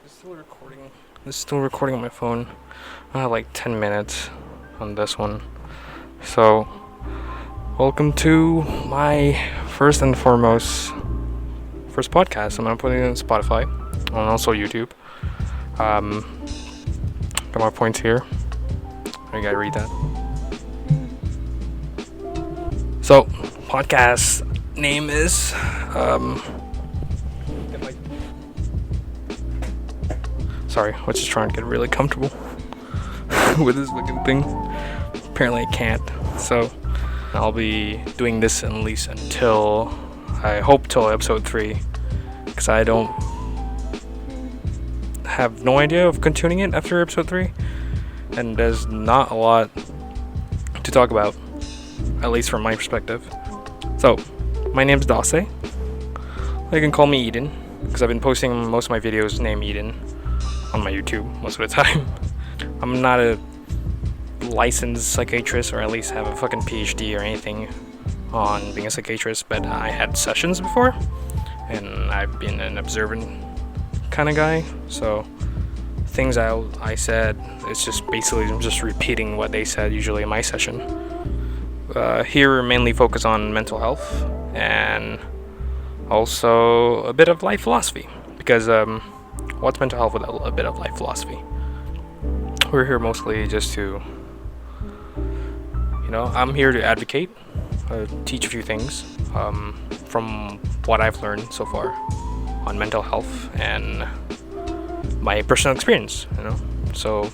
Still recording. It's still recording on my phone. I have like 10 minutes on this one. So, welcome to my first podcast. I'm gonna put it on Spotify and also YouTube. Got my points here. I gotta read that. So, podcast name is sorry, I was just trying to get really comfortable with this fucking thing. Apparently I can't. So I'll be doing this at least until till episode 3, because I don't have no idea of continuing it after episode 3, and there's not a lot to talk about, at least from my perspective. So my name's daussay. You can call me Eden, because I've been posting most of my videos named Eden on my YouTube most of the time. I'm not a licensed psychiatrist, or at least have a fucking PhD or anything on being a psychiatrist, but I had sessions before, and I've been an observant kind of guy, so things I said, it's just basically I'm just repeating what they said usually in my session. Here we're mainly focused on mental health and also a bit of life philosophy, because what's mental health without a bit of life philosophy? We're here mostly just to, I'm here to advocate, teach a few things from what I've learned so far on mental health and my personal experience, so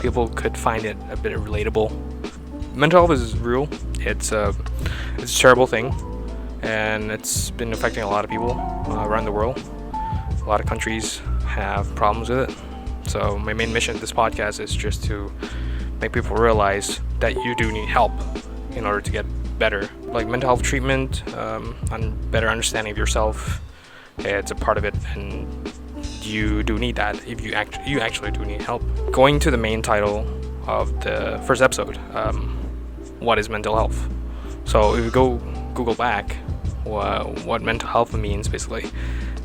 people could find it a bit relatable. Mental health is real. It's a terrible thing, and it's been affecting a lot of people around the world. A lot of countries have problems with it. So my main mission of this podcast is just to make people realize that you do need help in order to get better. Like mental health treatment, and better understanding of yourself, it's a part of it, and you do need that if you actually do need help. Going to the main title of the first episode, what is mental health? So if you go Google back what mental health means, basically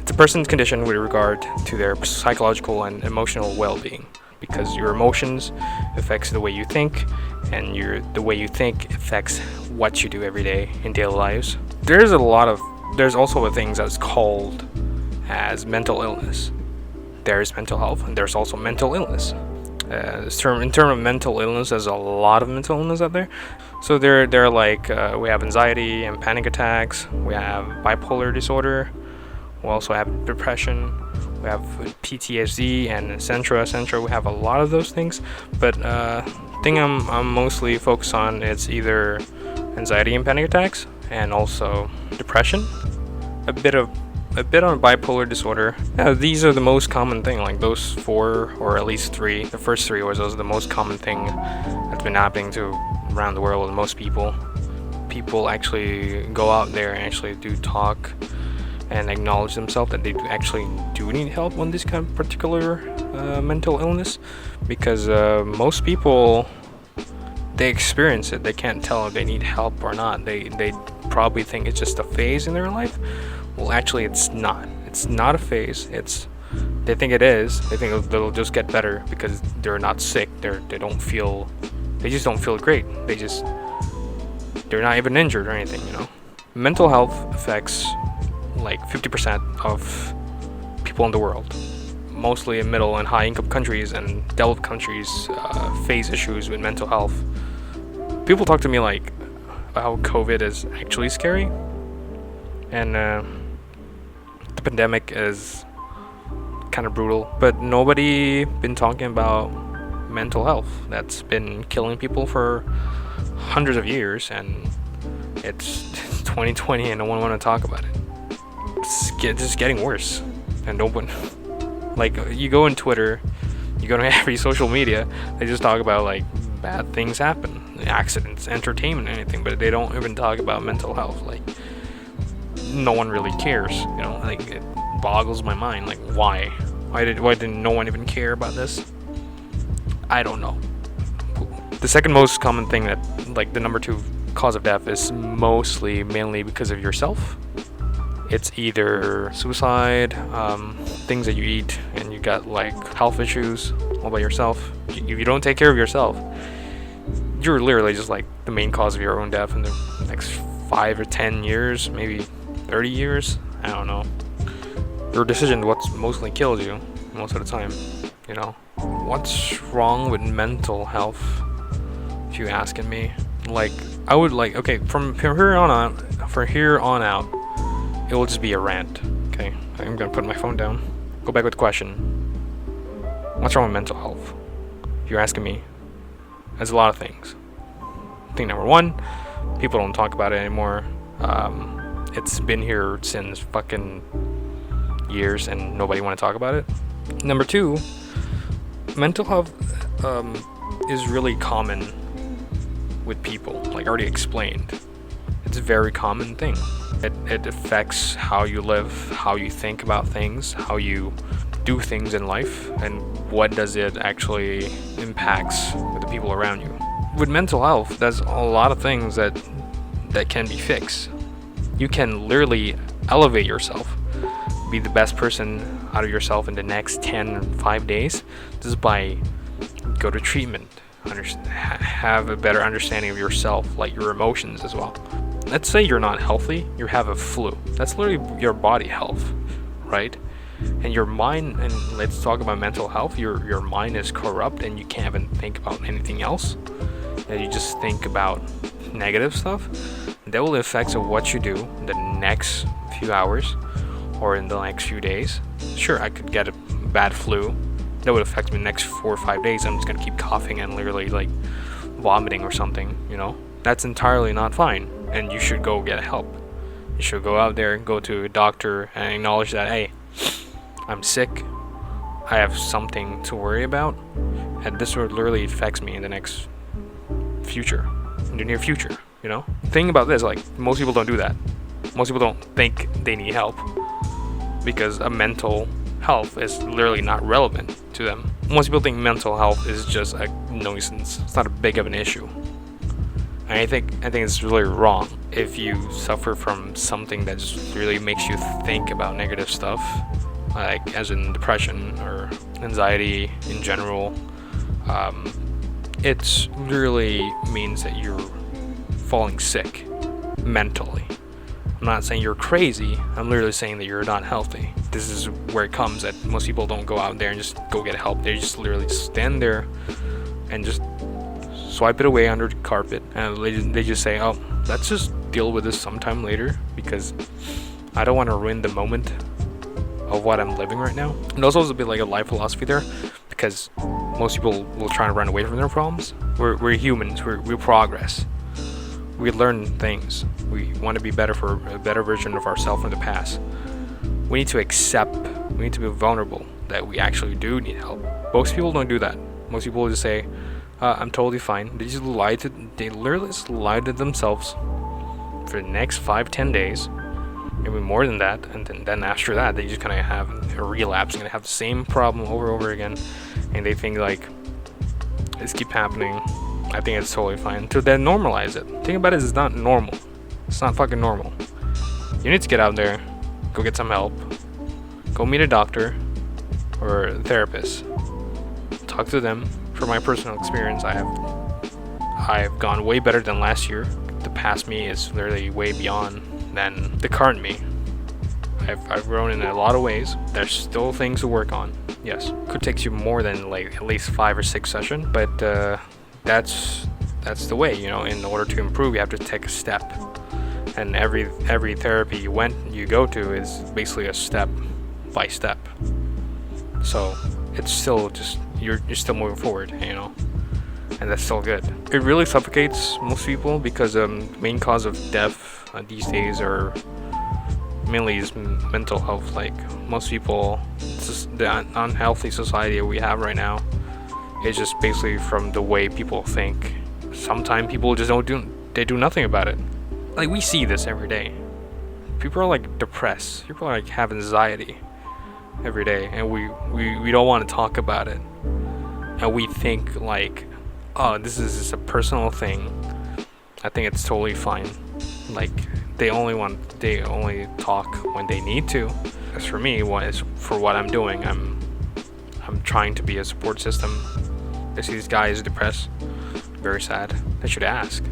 it's a person's condition with regard to their psychological and emotional well-being, because your emotions affects the way you think, and the way you think affects what you do every day in daily lives. There's also a thing that's called as mental illness. There's mental health, and there's also mental illness. In terms of mental illness, there's a lot of mental illness out there. So they're like we have anxiety and panic attacks. We have bipolar disorder. We also have depression. We have PTSD and etc. We have a lot of those things. But thing I'm mostly focused on is either anxiety and panic attacks, and also depression. A bit on bipolar disorder. Yeah, these are the most common thing, like those 4 or at least 3. The first 3 was those are the most common thing that's been happening to around the world with most people. People actually go out there and actually do talk and acknowledge themselves that they actually do need help on this kind of particular mental illness, because most people, they experience it. They can't tell if they need help or not. They probably think it's just a phase in their life. Well, actually, it's not. It's not a phase. They think it is. They think they'll just get better because they're not sick. They just don't feel great. They're not even injured or anything, Mental health affects like 50% of people in the world. Mostly in middle and high income countries and developed countries face issues with mental health. People talk to me like about how COVID is actually scary, and the pandemic is kind of brutal, but nobody been talking about mental health that's been killing people for hundreds of years, and it's 2020 and no one want to talk about it. It's just getting worse. And like, you go on Twitter, you go to every social media, they just talk about like bad things happen, accidents, entertainment, anything, but they don't even talk about mental health. Like, no one really cares, like, it boggles my mind. Like, why didn't no one even care about this? I don't know. The second most common thing, that like the number 2 cause of death, is mainly because of yourself. It's either suicide, things that you eat, and you got like health issues all by yourself. If you don't take care of yourself, you're literally just like the main cause of your own death in the next 5 or 10 years, maybe 30 years. I don't know. Your decision what's mostly kills you most of the time, you know. What's wrong with mental health, if you asking me? Like, I would like, okay, from here on out, it will just be a rant. Okay, I'm gonna put my phone down. Go back with the question. What's wrong with mental health? If you're asking me, there's a lot of things. Thing number one, people don't talk about it anymore. It's been here since fucking years and nobody want to talk about it. Number two, mental health is really common with people, like already explained. It's a very common thing. It affects how you live, how you think about things, how you do things in life, and what does it actually impacts with the people around you. With mental health, there's a lot of things that can be fixed. You can literally elevate yourself, be the best person out of yourself in the next 10 or 5 days just by go to treatment, have a better understanding of yourself, like your emotions as well. Let's say you're not healthy, you have a flu. That's literally your body health, right? And your mind, and let's talk about mental health, your mind is corrupt and you can't even think about anything else. And you just think about negative stuff. That will affect what you do in the next few hours or in the next few days. Sure, I could get a bad flu. That would affect me the next 4 or 5 days. I'm just gonna keep coughing and literally like vomiting or something, you know? That's entirely not fine. And you should go get help. You should go out there and go to a doctor and acknowledge that, hey, I'm sick. I have something to worry about. And this would literally affects me in the next future, in the near future, you know? The thing about this, like, most people don't do that. Most people don't think they need help because a mental health is literally not relevant to them. Most people think mental health is just a nuisance. It's not a big of an issue. And I think it's really wrong. If you suffer from something that just really makes you think about negative stuff, like as in depression or anxiety in general, it really means that you're falling sick mentally. I'm not saying you're crazy. I'm literally saying that you're not healthy. This is where it comes that most people don't go out there and just go get help. They just literally stand there and just swipe it away under the carpet, and they just say, oh, let's just deal with this sometime later because I don't want to ruin the moment of what I'm living right now. And also, there's a bit like a life philosophy there because most people will try to run away from their problems. We're humans. We progress. We learn things. We want to be better for a better version of ourselves in the past. We need to accept, we need to be vulnerable that we actually do need help. Most people don't do that. Most people just say, I'm totally fine. They literally just lie to themselves for the next 5-10 days, maybe more than that, and then after that they just kind of have a relapse and have the same problem over and over again, and they think like this keep happening. I think it's totally fine to then normalize it. The thing about it is it's not normal. It's not fucking normal. You need to get out there, go get some help, go meet a doctor or a therapist, talk to them. From my personal experience, I've gone way better than last year. The past me is literally way beyond than the current me. I've grown in a lot of ways. There's still things to work on. Yes, could take you more than like at least 5 or 6 sessions, but that's the way, you know. In order to improve, you have to take a step, and every therapy you go to is basically a step by step. So it's still just you're still moving forward, you know, and that's still good. It really suffocates most people because the main cause of death these days are mainly is mental health. Like most people, it's just the unhealthy society we have right now. It's just basically from the way people think. Sometimes people just they do nothing about it. Like we see this every day. People are like depressed. People are like have anxiety every day, and we don't want to talk about it, and we think like, oh, this is just a personal thing. I think it's totally fine. Like They only talk when they need to. As for me, for what I'm doing, I'm trying to be a support system. I see this guy is depressed, very sad. I should ask,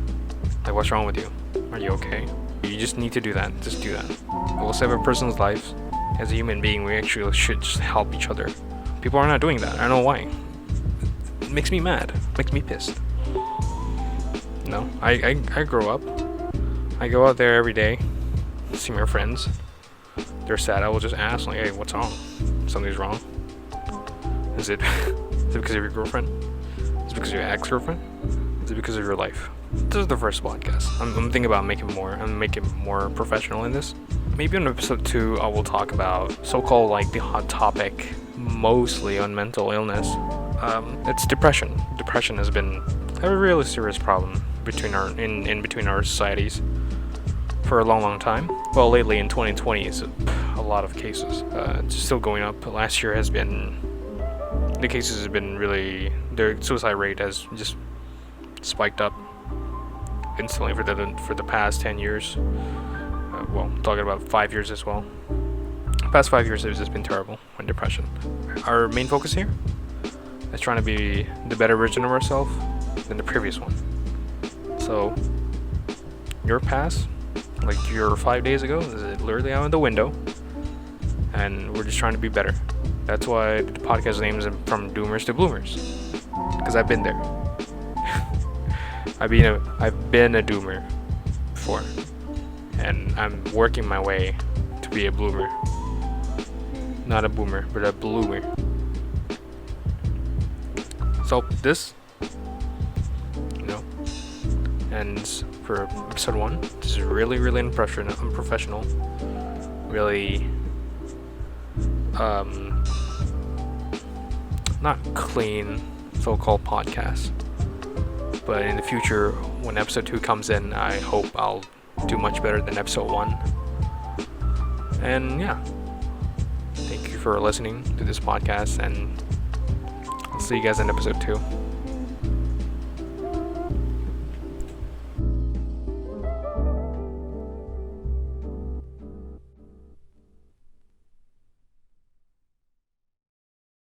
like, what's wrong with you? Are you okay? You just need to do that. Just do that. It will save a person's life. As a human being, we actually should just help each other. People are not doing that. I don't know why. It makes me mad. Makes me pissed. No, I grow up. I go out there every day, see my friends. They're sad. I will just ask, like, hey, what's wrong? Something's wrong. Is it because of your girlfriend? Is it because of your ex-girlfriend? Is it because of your life? This is the first podcast. I'm thinking about making more professional in this. Maybe in episode 2, I will talk about so-called like the hot topic, mostly on mental illness. It's depression. Depression has been a really serious problem between our societies for a long time. Well, lately in 2020, it's a lot of cases. It's still going up. Last year the cases have been really, their suicide rate has just spiked up instantly for the past 10 years. Well, talking about 5 years as well. The past 5 years has just been terrible on depression. Our main focus here is trying to be the better version of ourselves than the previous one. So, your past, like your 5 days ago, is literally out of the window, and we're just trying to be better. That's why the podcast name is From Doomers to Bloomers, because I've been there. I've been a doomer before, and I'm working my way to be a bloomer. Not a boomer, but a bloomer. So this, ends for episode 1. This is really, really unprofessional. Really, not clean, so-called podcast. But in the future, when episode 2 comes in, I hope I'll do much better than episode 1. And yeah, thank you for listening to this podcast, and I'll see you guys in episode 2.